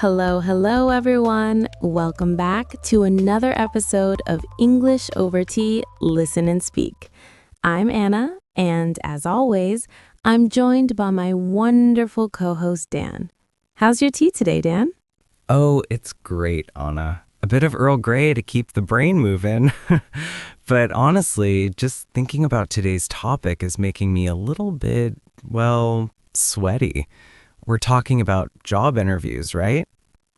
Hello, everyone. Welcome back to another episode of English Over Tea, Listen and Speak. I'm Anna, and as always, I'm joined by my wonderful co-host, Dan. How's your tea today, Dan? Oh, it's great, Anna. A bit of Earl Grey to keep the brain moving. But honestly, just thinking about today's topic is making me a little bit, sweaty. We're talking about job interviews, right?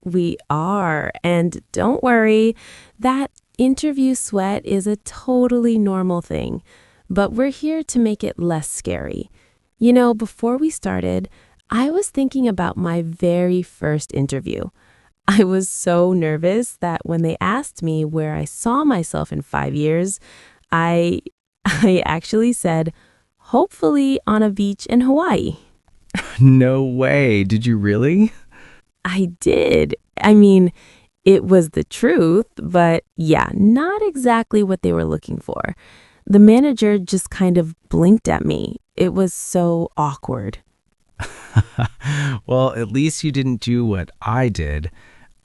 We are, and don't worry, that interview sweat is a totally normal thing, but we're here to make it less scary. You know, before we started, I was thinking about my very first interview. I was so nervous that when they asked me where I saw myself in 5 years, I actually said, hopefully on a beach in Hawaii. No way. Did you really? I did. I mean, it was the truth, but yeah, not exactly what they were looking for. The manager just kind of blinked at me. It was so awkward. Well, at least you didn't do what I did.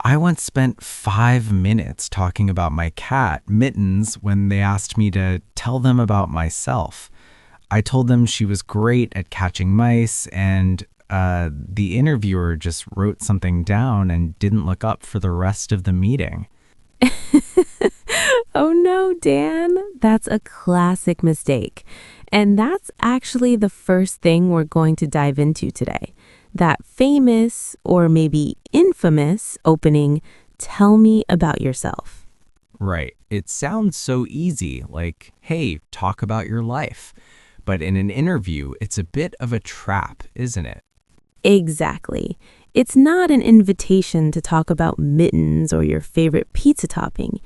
I once spent 5 minutes talking about my cat, Mittens, when they asked me to tell them about myself. I told them she was great at catching mice, and the interviewer just wrote something down and didn't look up for the rest of the meeting. Oh no, Dan, that's a classic mistake. And that's actually the first thing we're going to dive into today. That famous, or maybe infamous, opening, "Tell me about yourself." Right. It sounds so easy, like, hey, talk about your life. But in an interview, it's a bit of a trap, isn't it? Exactly. It's not an invitation to talk about mittens or your favorite pizza topping.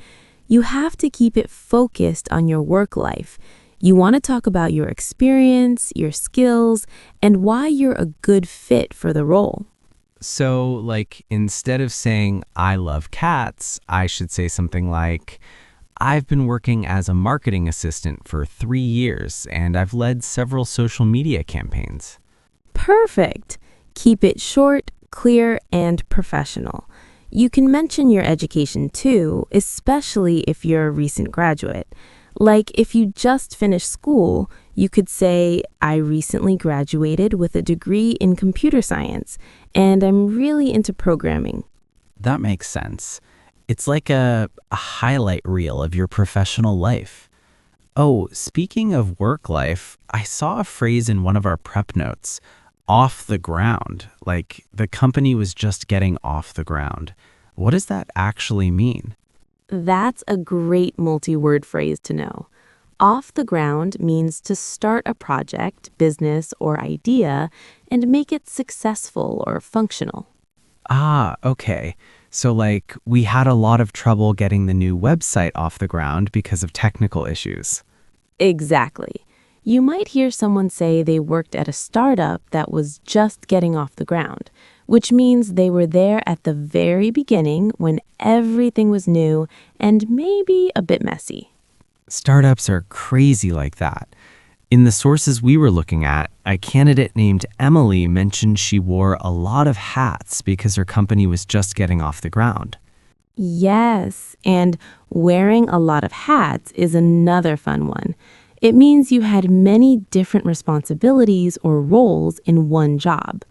You have to keep it focused on your work life. You want to talk about your experience, your skills, and why you're a good fit for the role. So, instead of saying, I love cats, I should say something like, I've been working as a marketing assistant for 3 years, and I've led several social media campaigns. Perfect. Keep it short, clear, and professional. You can mention your education too, especially if you're a recent graduate. Like if you just finished school, you could say, I recently graduated with a degree in computer science, and I'm really into programming. That makes sense. It's like a highlight reel of your professional life. Oh, speaking of work life, I saw a phrase in one of our prep notes, off the ground, like the company was just getting off the ground. What does that actually mean? That's a great multi-word phrase to know. Off the ground means to start a project, business, or idea and make it successful or functional. Ah, okay. So we had a lot of trouble getting the new website off the ground because of technical issues. Exactly. You might hear someone say they worked at a startup that was just getting off the ground, which means they were there at the very beginning when everything was new and maybe a bit messy. Startups are crazy like that. In the sources we were looking at, a candidate named Emily mentioned she wore a lot of hats because her company was just getting off the ground. Yes, and wearing a lot of hats is another fun one. It means you had many different responsibilities or roles in one job.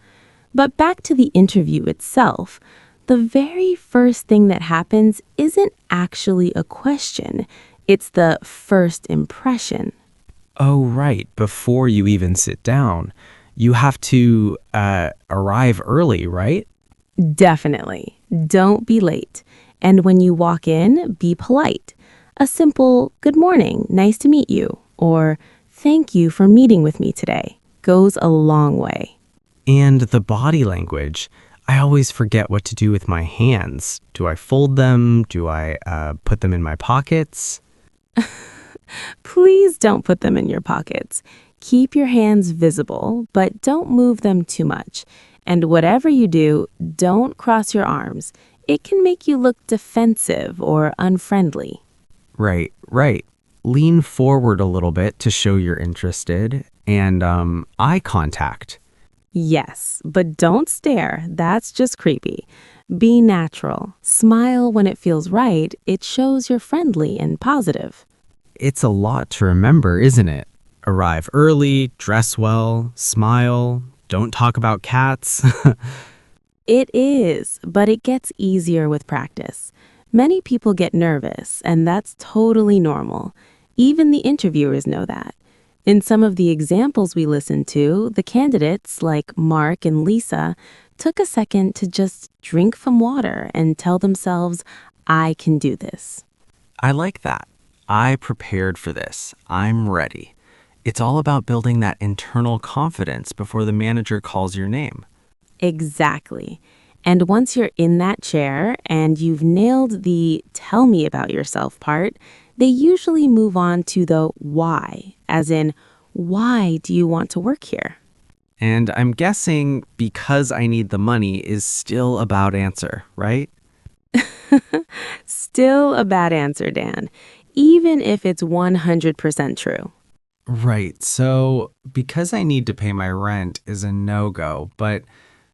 But back to the interview itself, the very first thing that happens isn't actually a question. It's the first impression. Oh, right. Before you even sit down, you have to arrive early, right? Definitely. Don't be late. And when you walk in, be polite. A simple, "Good morning, nice to meet you," or "Thank you for meeting with me today," goes a long way. And the body language. I always forget what to do with my hands. Do I fold them? Do I put them in my pockets? Please don't put them in your pockets. Keep your hands visible, but don't move them too much. And whatever you do, don't cross your arms. It can make you look defensive or unfriendly. Right, right. Lean forward a little bit to show you're interested. And eye contact. Yes, but don't stare. That's just creepy. Be natural. Smile when it feels right. It shows you're friendly and positive. It's a lot to remember, isn't it? Arrive early, dress well, smile, don't talk about cats. It is, but it gets easier with practice. Many people get nervous, and that's totally normal. Even the interviewers know that. In some of the examples we listened to, the candidates, like Mark and Lisa, took a second to just drink some water and tell themselves, I can do this. I like that. I prepared for this. I'm ready. It's all about building that internal confidence before the manager calls your name. Exactly. And once you're in that chair and you've nailed the tell me about yourself part, they usually move on to the why, as in, why do you want to work here? And I'm guessing because I need the money is still a bad answer, right? Still a bad answer, Dan, even if it's 100% true. Right. So, because I need to pay my rent is a no-go, but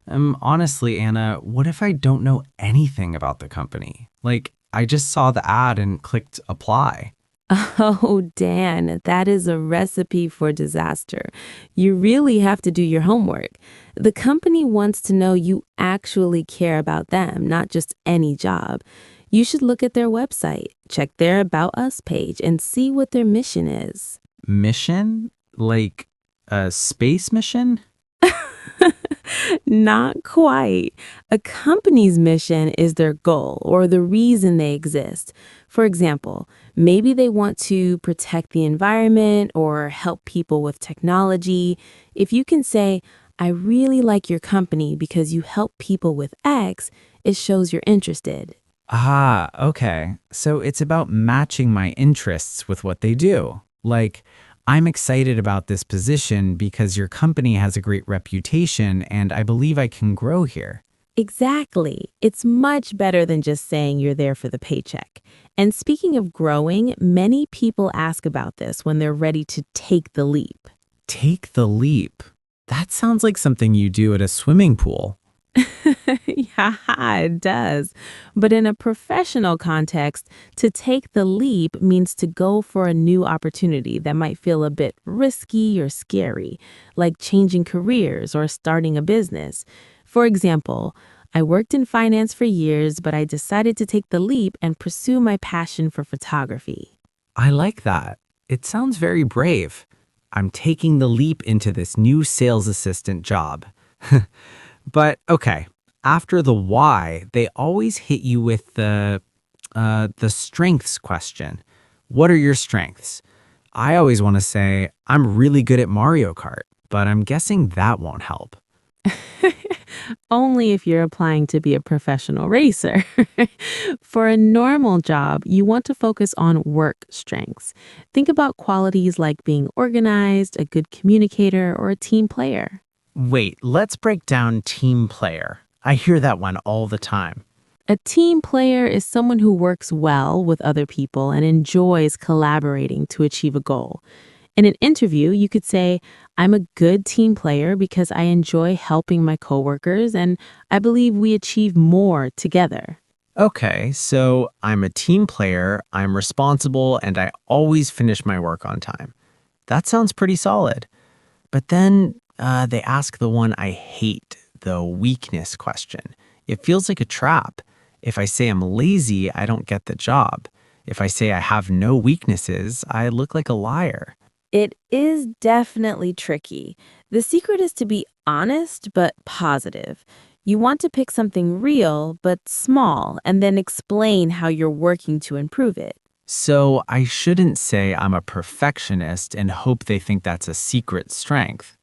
honestly, Anna, what if I don't know anything about the company? Like, I just saw the ad and clicked apply. Oh, Dan, that is a recipe for disaster. You really have to do your homework. The company wants to know you actually care about them, not just any job. You should look at their website, check their About Us page, and see what their mission is. Mission? Like a space mission? Not quite. A company's mission is their goal or the reason they exist. For example, maybe they want to protect the environment or help people with technology. If you can say, I really like your company because you help people with X, it shows you're interested. Ah, okay. So it's about matching my interests with what they do. Like, I'm excited about this position because your company has a great reputation and I believe I can grow here. Exactly. It's much better than just saying you're there for the paycheck. And speaking of growing, many people ask about this when they're ready to take the leap. Take the leap. That sounds like something you do at a swimming pool. Yeah, it does. But in a professional context, to take the leap means to go for a new opportunity that might feel a bit risky or scary, like changing careers or starting a business. For example, I worked in finance for years, but I decided to take the leap and pursue my passion for photography. I like that. It sounds very brave. I'm taking the leap into this new sales assistant job. But okay, after the why, they always hit you with the strengths question. What are your strengths? I always want to say I'm really good at Mario Kart, but I'm guessing that won't help. Only if you're applying to be a professional racer. For a normal job, you want to focus on work strengths. Think about qualities like being organized, a good communicator, or a team player. Wait, let's break down team player. I hear that one all the time. A team player is someone who works well with other people and enjoys collaborating to achieve a goal. In an interview, you could say, I'm a good team player because I enjoy helping my coworkers and I believe we achieve more together. Okay, so I'm a team player, I'm responsible, and I always finish my work on time. That sounds pretty solid. But then they ask the one I hate, the weakness question. It feels like a trap. If I say I'm lazy, I don't get the job. If I say I have no weaknesses, I look like a liar. It is definitely tricky. The secret is to be honest but positive. You want to pick something real but small and then explain how you're working to improve it. So I shouldn't say I'm a perfectionist and hope they think that's a secret strength.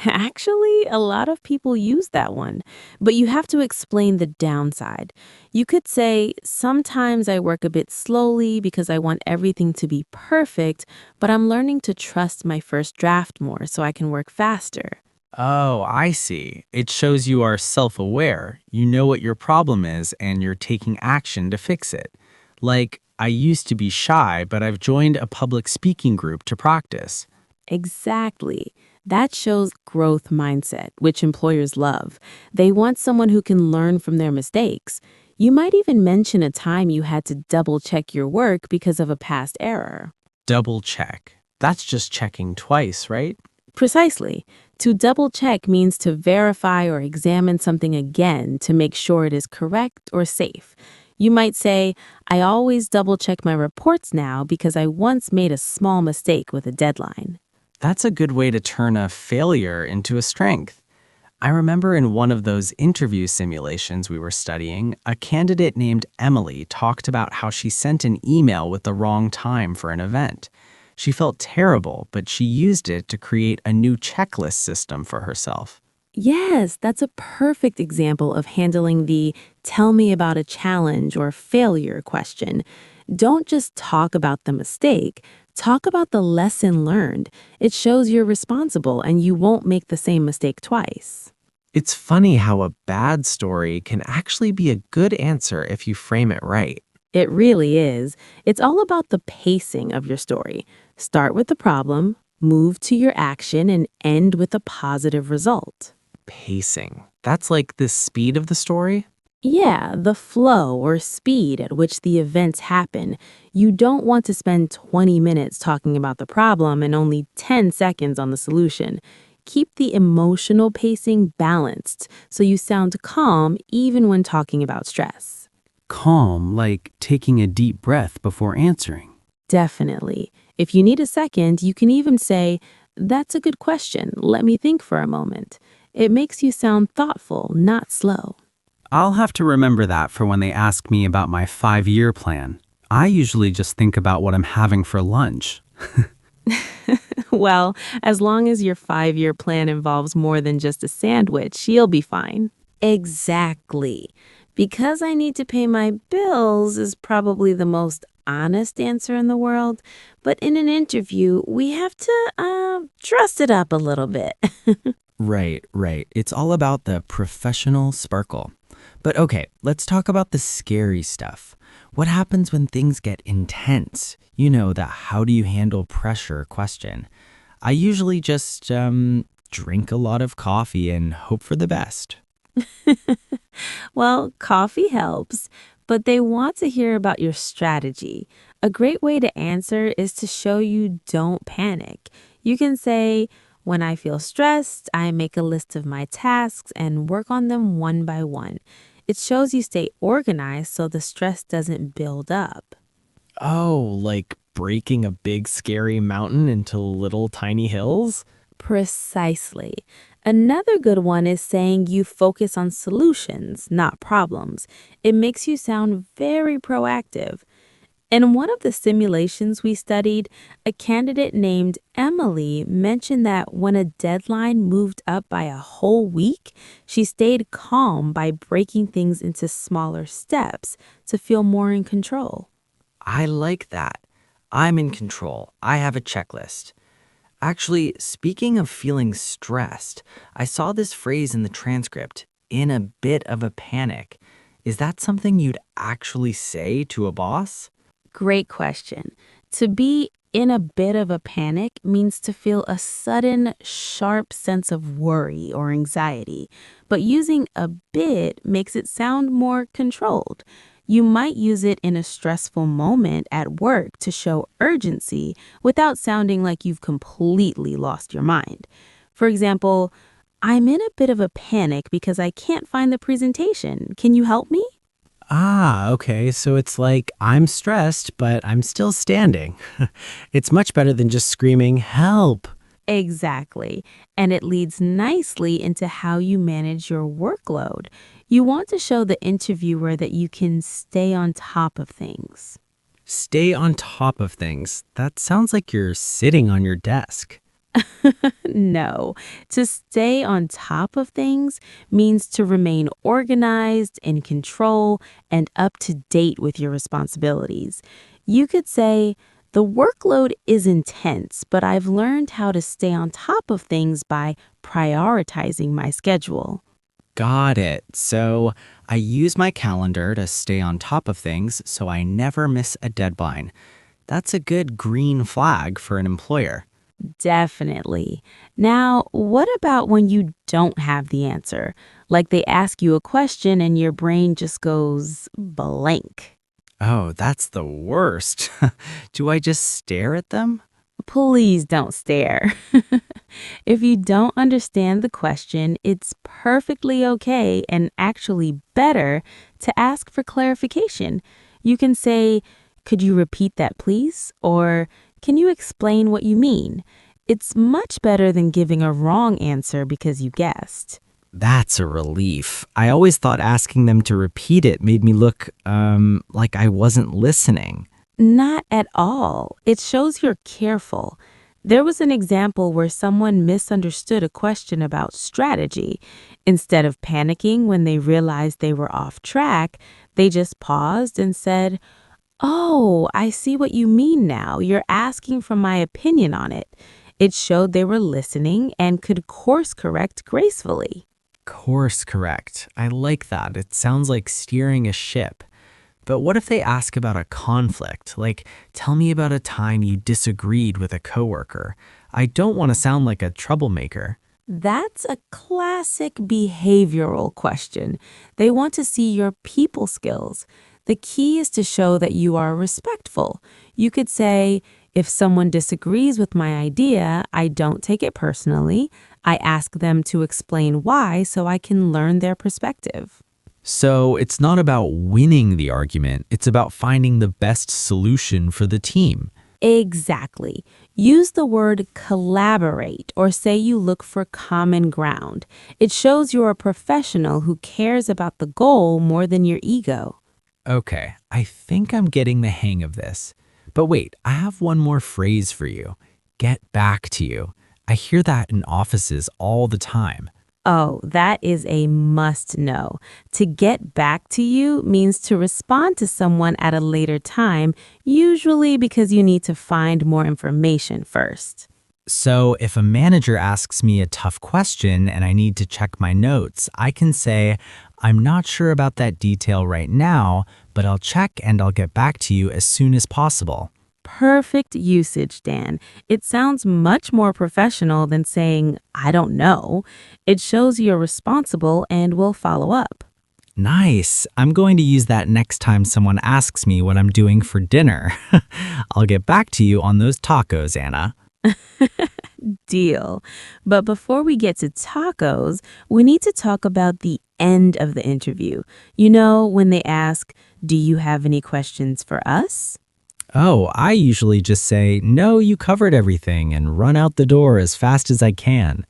Actually, a lot of people use that one, but you have to explain the downside. You could say, sometimes I work a bit slowly because I want everything to be perfect, but I'm learning to trust my first draft more so I can work faster. Oh, I see. It shows you are self aware. You know what your problem is and you're taking action to fix it. Like, I used to be shy, but I've joined a public speaking group to practice. Exactly. That shows growth mindset, which employers love. They want someone who can learn from their mistakes. You might even mention a time you had to double check your work because of a past error. Double check. That's just checking twice, right? Precisely. To double check means to verify or examine something again to make sure it is correct or safe. You might say, I always double check my reports now because I once made a small mistake with a deadline. That's a good way to turn a failure into a strength. I remember in one of those interview simulations we were studying, a candidate named Emily talked about how she sent an email with the wrong time for an event. She felt terrible, but she used it to create a new checklist system for herself. Yes, that's a perfect example of handling the tell me about a challenge or failure question. Don't just talk about the mistake, talk about the lesson learned. It shows you're responsible and you won't make the same mistake twice. It's funny how a bad story can actually be a good answer if you frame it right. It really is. It's all about the pacing of your story. Start with the problem, move to your action, and end with a positive result. Pacing. That's like the speed of the story? Yeah, the flow or speed at which the events happen. You don't want to spend 20 minutes talking about the problem and only 10 seconds on the solution. Keep the emotional pacing balanced so you sound calm even when talking about stress. Calm, like taking a deep breath before answering. Definitely. If you need a second, you can even say, that's a good question. Let me think for a moment. It makes you sound thoughtful, not slow. I'll have to remember that for when they ask me about my 5-year plan. I usually just think about what I'm having for lunch. Well, as long as your 5-year plan involves more than just a sandwich, you'll be fine. Exactly. Because I need to pay my bills is probably the most honest answer in the world, but in an interview, we have to dress it up a little bit. Right, right. It's all about the professional sparkle. But okay, let's talk about the scary stuff. What happens when things get intense? You know, the how do you handle pressure question. I usually just drink a lot of coffee and hope for the best. Well, coffee helps, but they want to hear about your strategy. A great way to answer is to show you don't panic. You can say, when I feel stressed, I make a list of my tasks and work on them one by one. It shows you stay organized so the stress doesn't build up. Oh, like breaking a big scary mountain into little tiny hills? Precisely. Another good one is saying you focus on solutions, not problems. It makes you sound very proactive. In one of the simulations we studied, a candidate named Emily mentioned that when a deadline moved up by a whole week, she stayed calm by breaking things into smaller steps to feel more in control. I like that. I'm in control. I have a checklist. Actually, speaking of feeling stressed, I saw this phrase in the transcript, in a bit of a panic. Is that something you'd actually say to a boss? Great question. To be in a bit of a panic means to feel a sudden, sharp sense of worry or anxiety, but using a bit makes it sound more controlled. You might use it in a stressful moment at work to show urgency without sounding like you've completely lost your mind. For example, I'm in a bit of a panic because I can't find the presentation. Can you help me? Ah, okay, so it's like I'm stressed, but I'm still standing. It's much better than just screaming, help. Exactly. And it leads nicely into how you manage your workload. You want to show the interviewer that you can stay on top of things. Stay on top of things. That sounds like you're sitting on your desk. No, to stay on top of things means to remain organized, in control, and up to date with your responsibilities. You could say, the workload is intense, but I've learned how to stay on top of things by prioritizing my schedule. Got it. So I use my calendar to stay on top of things so I never miss a deadline. That's a good green flag for an employer. Definitely. Now, what about when you don't have the answer? Like they ask you a question and your brain just goes blank. Oh, that's the worst. Do I just stare at them? Please don't stare. If you don't understand the question, it's perfectly okay and actually better to ask for clarification. You can say, "Could you repeat that, please?" Or, "Can you explain what you mean?" It's much better than giving a wrong answer because you guessed. That's a relief. I always thought asking them to repeat it made me look, like I wasn't listening. Not at all. It shows you're careful. There was an example where someone misunderstood a question about strategy. Instead of panicking when they realized they were off track, they just paused and said, "Oh, I see what you mean now. You're asking for my opinion on it." It showed they were listening and could course correct gracefully. Course correct. I like that. It sounds like steering a ship. But what if they ask about a conflict? Like, tell me about a time you disagreed with a coworker. I don't want to sound like a troublemaker. That's a classic behavioral question. They want to see your people skills. The key is to show that you are respectful. You could say, "If someone disagrees with my idea, I don't take it personally. I ask them to explain why so I can learn their perspective." So it's not about winning the argument, it's about finding the best solution for the team. Exactly. Use the word collaborate or say you look for common ground. It shows you're a professional who cares about the goal more than your ego. Okay, I think I'm getting the hang of this. But wait, I have one more phrase for you. Get back to you. I hear that in offices all the time. Oh, that is a must know. To get back to you means to respond to someone at a later time, usually because you need to find more information first. So if a manager asks me a tough question and I need to check my notes, I can say, I'm not sure about that detail right now, but I'll check and I'll get back to you as soon as possible. Perfect usage, Dan. It sounds much more professional than saying, "I don't know." It shows you're responsible and will follow up. Nice. I'm going to use that next time someone asks me what I'm doing for dinner. I'll get back to you on those tacos, Anna. Deal. But before we get to tacos, we need to talk about the end of the interview. You know, when they ask, "Do you have any questions for us?" Oh, I usually just say, no, you covered everything and run out the door as fast as I can.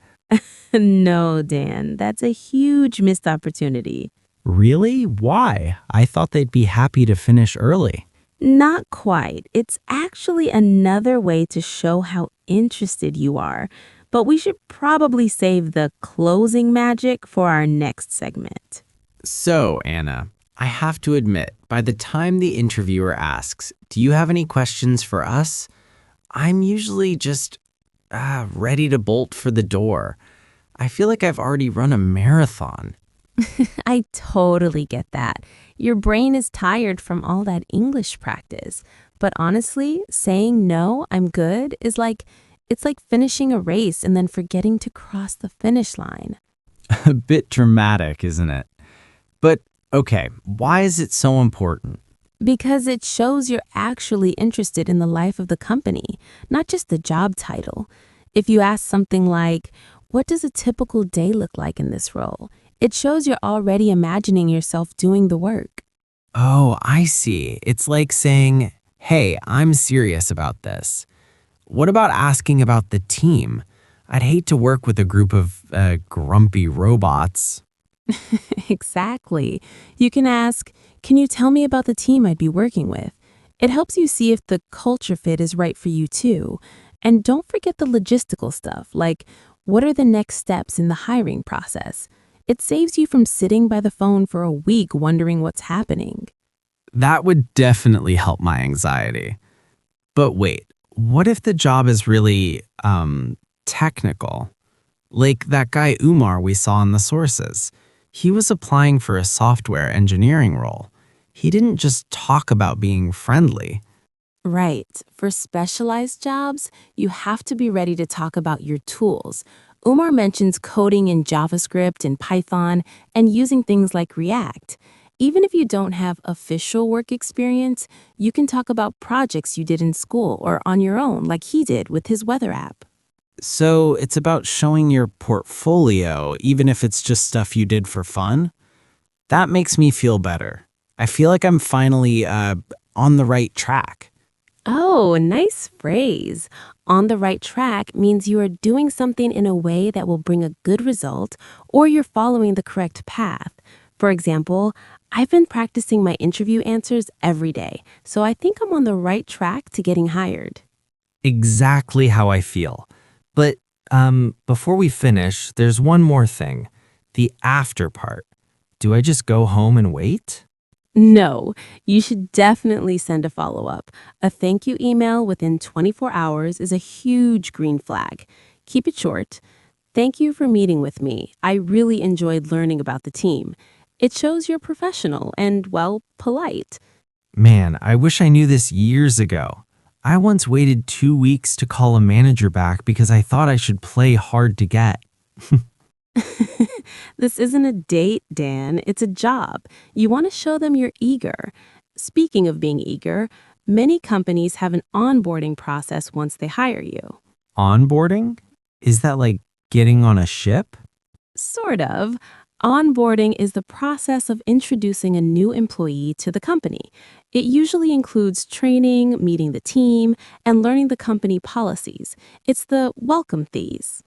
No, Dan, that's a huge missed opportunity. Really? Why? I thought they'd be happy to finish early. Not quite. It's actually another way to show how interested you are. But we should probably save the closing magic for our next segment. So, Anna, I have to admit, by the time the interviewer asks, do you have any questions for us? I'm usually just ready to bolt for the door. I feel like I've already run a marathon. I totally get that. Your brain is tired from all that English practice. But honestly, saying no, I'm good it's like finishing a race and then forgetting to cross the finish line. A bit dramatic, isn't it? But okay, why is it so important? Because it shows you're actually interested in the life of the company, not just the job title. If you ask something like, "What does a typical day look like in this role?" It shows you're already imagining yourself doing the work. Oh, I see. It's like saying, hey, I'm serious about this. What about asking about the team? I'd hate to work with a group of grumpy robots. Exactly. You can ask, "Can you tell me about the team I'd be working with?" It helps you see if the culture fit is right for you too. And don't forget the logistical stuff, like what are the next steps in the hiring process? It saves you from sitting by the phone for a week wondering what's happening. That would definitely help my anxiety. But wait, what if the job is really technical? Like that guy Umar we saw in the sources. He was applying for a software engineering role. He didn't just talk about being friendly. Right. For specialized jobs, you have to be ready to talk about your tools. Umar mentions coding in JavaScript and Python and using things like React. Even if you don't have official work experience, you can talk about projects you did in school or on your own, like he did with his weather app. So it's about showing your portfolio, even if it's just stuff you did for fun? That makes me feel better. I feel like I'm finally on the right track. Oh, nice phrase. On the right track means you are doing something in a way that will bring a good result or you're following the correct path. For example, I've been practicing my interview answers every day, so I think I'm on the right track to getting hired. Exactly how I feel. But before we finish, there's one more thing. The after part. Do I just go home and wait? No, you should definitely send a follow-up. A thank you email within 24 hours is a huge green flag. Keep it short. Thank you for meeting with me. I really enjoyed learning about the team. It shows you're professional and, well, polite. Man, I wish I knew this years ago. I once waited 2 weeks to call a manager back because I thought I should play hard to get. This isn't a date, Dan. It's a job. You want to show them you're eager. Speaking of being eager, many companies have an onboarding process once they hire you. Onboarding? Is that like getting on a ship? Sort of. Onboarding is the process of introducing a new employee to the company. It usually includes training, meeting the team, and learning the company policies. It's the welcome phase.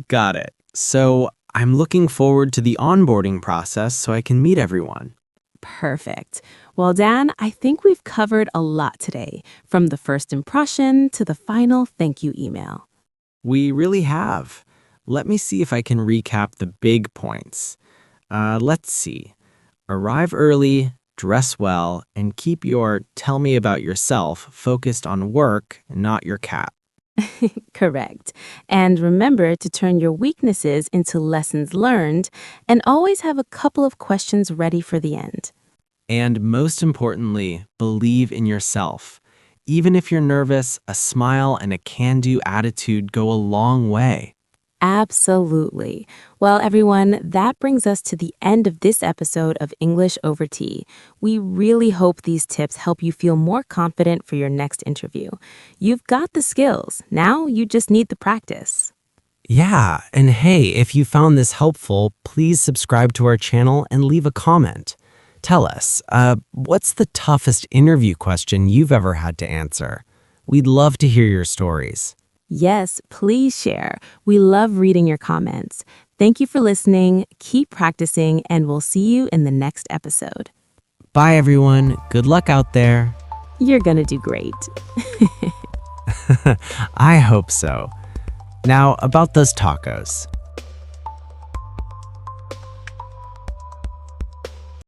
Got it. So I'm looking forward to the onboarding process so I can meet everyone. Perfect. Well, Dan, I think we've covered a lot today, from the first impression to the final thank you email. We really have. Let me see if I can recap the big points. Let's see. Arrive early, dress well, and keep your tell me about yourself focused on work, not your cat. Correct. And remember to turn your weaknesses into lessons learned and always have a couple of questions ready for the end. And most importantly, believe in yourself. Even if you're nervous, a smile and a can-do attitude go a long way. Absolutely. Well, everyone, that brings us to the end of this episode of English Over Tea. We really hope these tips help you feel more confident for your next interview. You've got the skills. Now you just need the practice. Yeah, and hey, if you found this helpful, please subscribe to our channel and leave a comment. Tell us, what's the toughest interview question you've ever had to answer? We'd love to hear your stories. Yes, please share. We love reading your comments. Thank you for listening. Keep practicing, and we'll see you in the next episode. Bye, everyone. Good luck out there. You're going to do great. I hope so. Now, about those tacos.